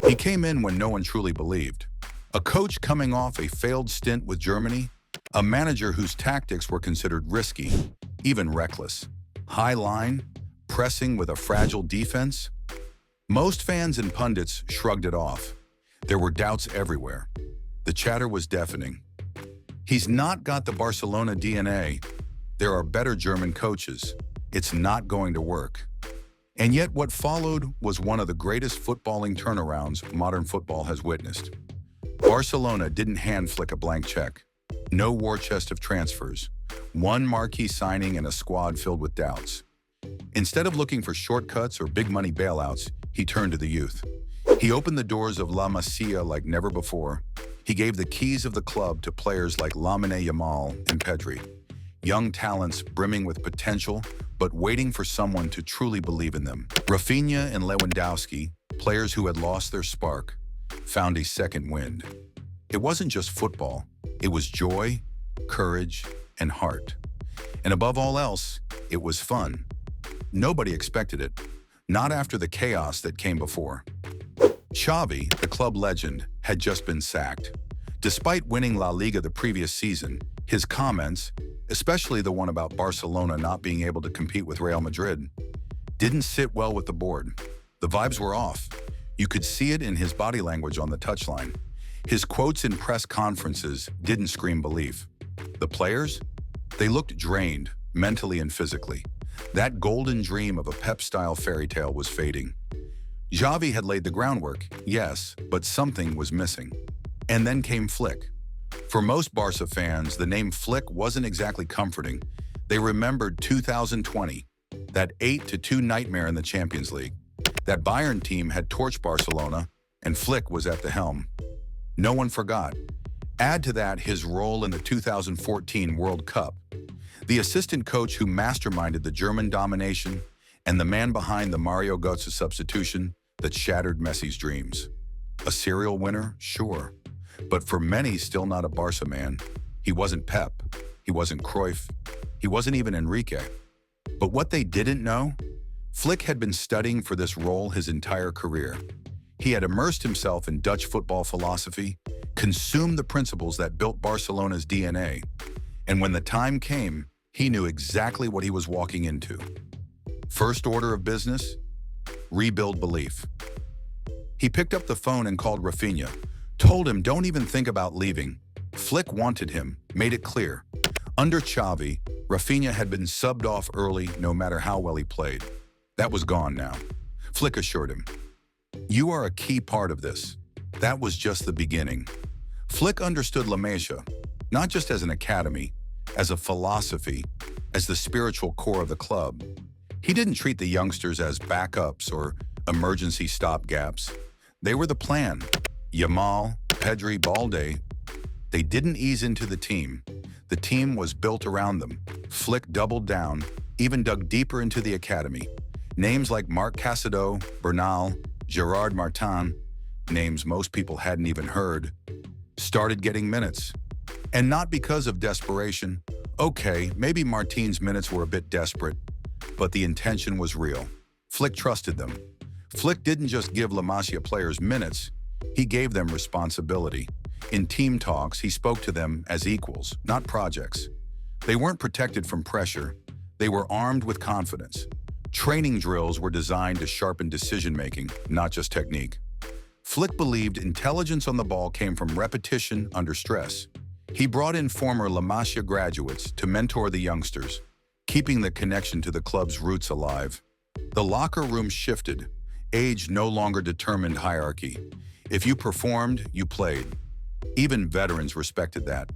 He came in when no one truly believed. A coach coming off a failed stint with Germany, a manager whose tactics were considered risky, even reckless. High line, pressing with a fragile defense. Most fans and pundits shrugged it off. There were doubts everywhere. The chatter was deafening. He's not got the Barcelona DNA. There are better German coaches. It's not going to work. And yet what followed was one of the greatest footballing turnarounds modern football has witnessed. Barcelona didn't hand Flick a blank check. No war chest of transfers. One marquee signing and a squad filled with doubts. Instead of looking for shortcuts or big money bailouts, he turned to the youth. He opened the doors of La Masia like never before. He gave the keys of the club to players like Lamine Yamal and Pedri. Young talents brimming with potential, but waiting for someone to truly believe in them. Rafinha and Lewandowski, players who had lost their spark, found a second wind. It wasn't just football. It was joy, courage, and heart. And above all else, it was fun. Nobody expected it, not after the chaos that came before. Xavi, the club legend, had just been sacked. Despite winning La Liga the previous season, his comments, especially the one about Barcelona not being able to compete with Real Madrid, didn't sit well with the board. The vibes were off. You could see it in his body language on the touchline. His quotes in press conferences didn't scream belief. The players? They looked drained, mentally and physically. That golden dream of a Pep-style fairy tale was fading. Xavi had laid the groundwork, yes, but something was missing. And then came Flick. For most Barca fans, the name Flick wasn't exactly comforting. They remembered 2020, that 8-2 nightmare in the Champions League. That Bayern team had torched Barcelona, and Flick was at the helm. No one forgot. Add to that his role in the 2014 World Cup, the assistant coach who masterminded the German domination, and the man behind the Mario Götze substitution that shattered Messi's dreams. A serial winner? Sure. But for many, still not a Barca man. He wasn't Pep. He wasn't Cruyff. He wasn't even Enrique. But what they didn't know? Flick had been studying for this role his entire career. He had immersed himself in Dutch football philosophy, consumed the principles that built Barcelona's DNA, and when the time came, he knew exactly what he was walking into. First order of business? Rebuild belief. He picked up the phone and called Rafinha, told him don't even think about leaving. Flick wanted him, made it clear. Under Xavi, Rafinha had been subbed off early no matter how well he played. That was gone now. Flick assured him, "You are a key part of this." That was just the beginning. Flick understood La Masia, not just as an academy, as a philosophy, as the spiritual core of the club. He didn't treat the youngsters as backups or emergency stopgaps. They were the plan. Yamal, Pedri, Balde, they didn't ease into the team. The team was built around them. Flick doubled down, even dug deeper into the academy. Names like Marc Casado, Bernal, Gerard Martin, names most people hadn't even heard, started getting minutes. And not because of desperation. Okay, maybe Martin's minutes were a bit desperate, but the intention was real. Flick trusted them. Flick didn't just give La Masia players minutes, he gave them responsibility. In team talks, he spoke to them as equals, not projects. They weren't protected from pressure. They were armed with confidence. Training drills were designed to sharpen decision-making, not just technique. Flick believed intelligence on the ball came from repetition under stress. He brought in former La Masia graduates to mentor the youngsters, keeping the connection to the club's roots alive. The locker room shifted. Age no longer determined hierarchy. If you performed, you played. Even veterans respected that.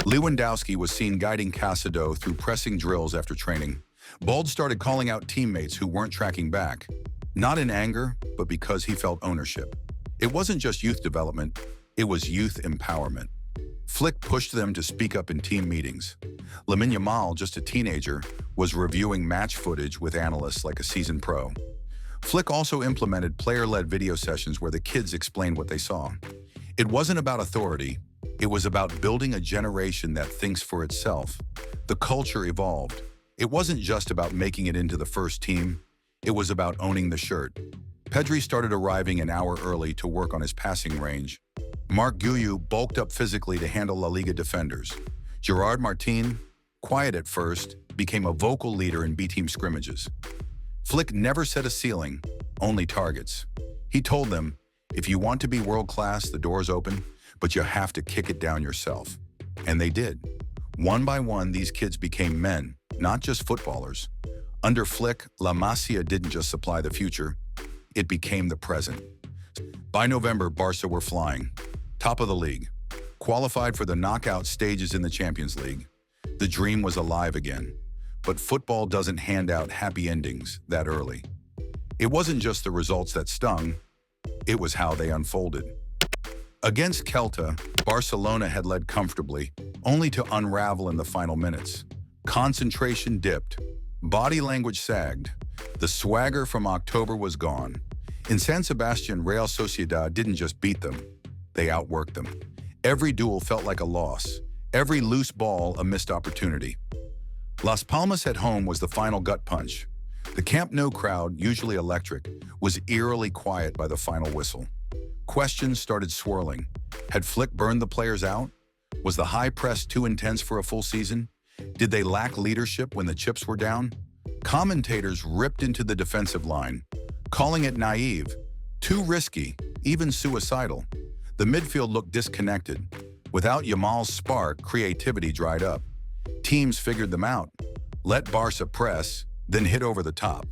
Lewandowski was seen guiding Casado through pressing drills after training. Bald started calling out teammates who weren't tracking back, not in anger, but because he felt ownership. It wasn't just youth development, it was youth empowerment. Flick pushed them to speak up in team meetings. Lamine Yamal, just a teenager, was reviewing match footage with analysts like a seasoned pro. Flick also implemented player-led video sessions where the kids explained what they saw. It wasn't about authority, it was about building a generation that thinks for itself. The culture evolved. It wasn't just about making it into the first team, it was about owning the shirt. Pedri started arriving an hour early to work on his passing range. Marc Guiu bulked up physically to handle La Liga defenders. Gerard Martin, quiet at first, became a vocal leader in B-team scrimmages. Flick never set a ceiling, only targets. He told them, if you want to be world-class, the door's open, but you have to kick it down yourself. And they did. One by one, these kids became men, not just footballers. Under Flick, La Masia didn't just supply the future, it became the present. By November, Barca were flying. Top of the league. Qualified for the knockout stages in the Champions League. The dream was alive again. But football doesn't hand out happy endings that early. It wasn't just the results that stung, it was how they unfolded. Against Celta, Barcelona had led comfortably, only to unravel in the final minutes. Concentration dipped. Body language sagged. The swagger from October was gone. In San Sebastian, Real Sociedad didn't just beat them, they outworked them. Every duel felt like a loss. Every loose ball a missed opportunity. Las Palmas at home was the final gut punch. The Camp Nou crowd, usually electric, was eerily quiet by the final whistle. Questions started swirling. Had Flick burned the players out? Was the high press too intense for a full season? Did they lack leadership when the chips were down? Commentators ripped into the defensive line, calling it naive, too risky, even suicidal. The midfield looked disconnected. Without Yamal's spark, creativity dried up. Teams figured them out. Let Barca press, then hit over the top.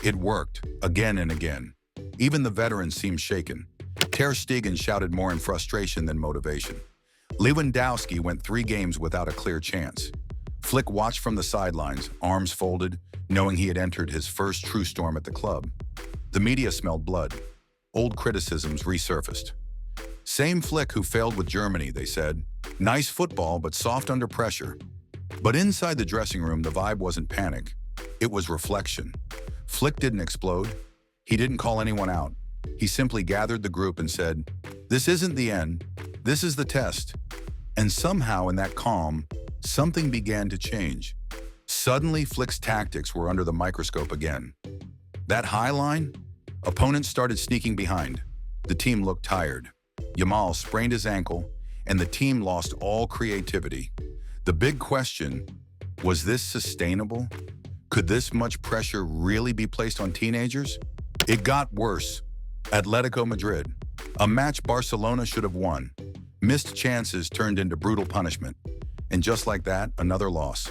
It worked, again and again. Even the veterans seemed shaken. Ter Stegen shouted more in frustration than motivation. Lewandowski went 3 games without a clear chance. Flick watched from the sidelines, arms folded, knowing he had entered his first true storm at the club. The media smelled blood. Old criticisms resurfaced. Same Flick who failed with Germany, they said. Nice football, but soft under pressure. But inside the dressing room, the vibe wasn't panic. It was reflection. Flick didn't explode. He didn't call anyone out. He simply gathered the group and said, "This isn't the end. This is the test." And somehow in that calm, something began to change. Suddenly, Flick's tactics were under the microscope again. That high line? Opponents started sneaking behind. The team looked tired. Yamal sprained his ankle, and the team lost all creativity. The big question, was this sustainable? Could this much pressure really be placed on teenagers? It got worse. Atletico Madrid, a match Barcelona should have won. Missed chances turned into brutal punishment. And just like that, another loss.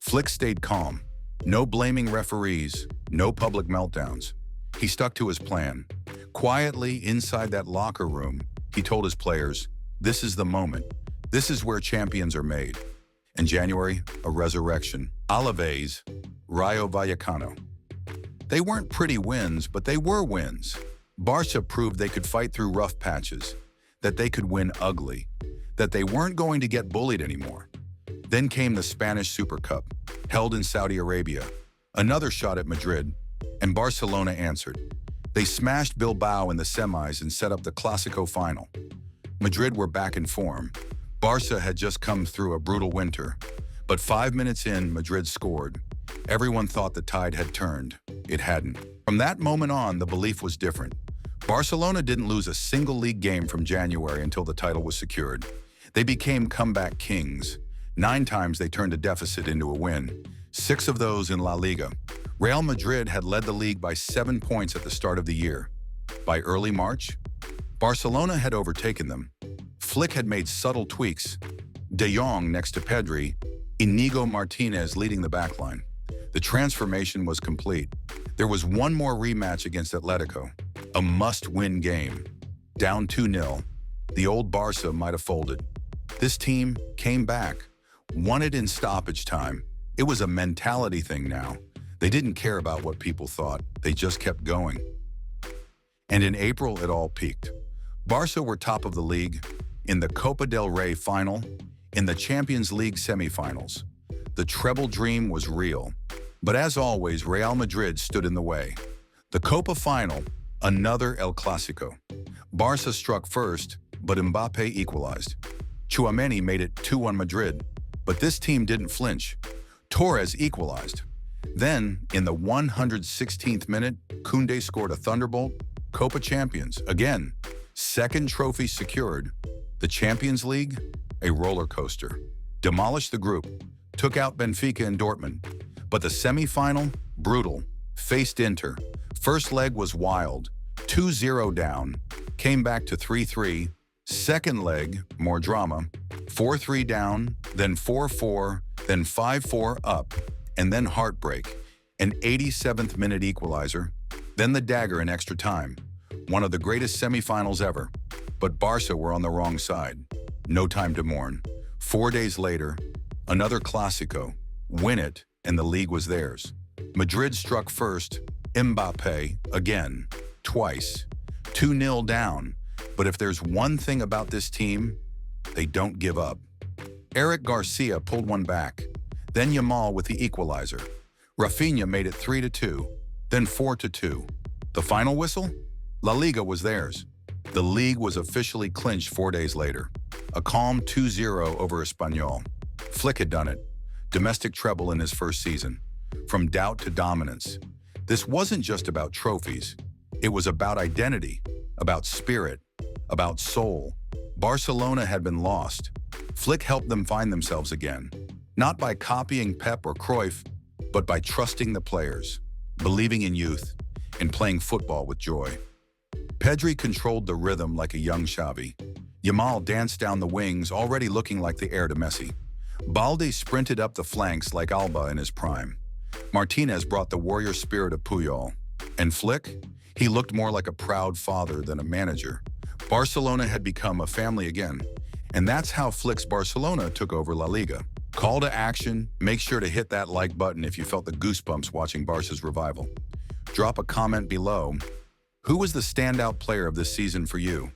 Flick stayed calm. No blaming referees, no public meltdowns. He stuck to his plan. Quietly, inside that locker room, he told his players, "This is the moment. This is where champions are made." In January, a resurrection. Alaves, Rayo Vallecano. They weren't pretty wins, but they were wins. Barca proved they could fight through rough patches, that they could win ugly, that they weren't going to get bullied anymore. Then came the Spanish Super Cup, held in Saudi Arabia, another shot at Madrid, and Barcelona answered. They smashed Bilbao in the semis and set up the Clásico final. Madrid were back in form. Barca had just come through a brutal winter, but 5 minutes in, Madrid scored. Everyone thought the tide had turned. It hadn't. From that moment on, the belief was different. Barcelona didn't lose a single league game from January until the title was secured. They became comeback kings. 9 times they turned a deficit into a win, 6 of those in La Liga. Real Madrid had led the league by 7 points at the start of the year. By early March, Barcelona had overtaken them. Flick had made subtle tweaks. De Jong next to Pedri, Inigo Martinez leading the backline. The transformation was complete. There was one more rematch against Atletico, a must-win game. Down 2-0, the old Barca might have folded. This team came back, won it in stoppage time. It was a mentality thing now. They didn't care about what people thought. They just kept going. And in April, it all peaked. Barca were top of the league, in the Copa del Rey final, in the Champions League semifinals. The treble dream was real. But as always, Real Madrid stood in the way. The Copa final, another El Clásico. Barca struck first, but Mbappé equalized. Tchouaméni made it 2-1 Madrid, but this team didn't flinch. Torres equalized. Then, in the 116th minute, Koundé scored a thunderbolt. Copa Champions, again. Second trophy secured. The Champions League, a roller coaster. Demolished the group, took out Benfica and Dortmund. But the semi-final, brutal. Faced Inter. First leg was wild. 2-0 down. Came back to 3-3. Second leg, more drama. 4-3 down, then 4-4, then 5-4 up, and then heartbreak. An 87th minute equalizer, then the dagger in extra time. One of the greatest semifinals ever. But Barca were on the wrong side. No time to mourn. 4 days later, another Clásico. Win it, and the league was theirs. Madrid struck first, Mbappé again, twice. 2-0 down. But if there's one thing about this team, they don't give up. Eric Garcia pulled one back. Then Yamal with the equalizer. Rafinha made it 3-2, then 4-2. The final whistle? La Liga was theirs. The league was officially clinched 4 days later. A calm 2-0 over Espanyol. Flick had done it. Domestic treble in his first season. From doubt to dominance. This wasn't just about trophies. It was about identity, about spirit, about soul. Barcelona had been lost. Flick helped them find themselves again. Not by copying Pep or Cruyff, but by trusting the players, believing in youth, and playing football with joy. Pedri controlled the rhythm like a young Xavi. Yamal danced down the wings, already looking like the heir to Messi. Balde sprinted up the flanks like Alba in his prime. Martinez brought the warrior spirit of Puyol. And Flick? He looked more like a proud father than a manager. Barcelona had become a family again. And that's how Flick's Barcelona took over La Liga. Call to action, make sure to hit that like button if you felt the goosebumps watching Barca's revival. Drop a comment below. Who was the standout player of this season for you?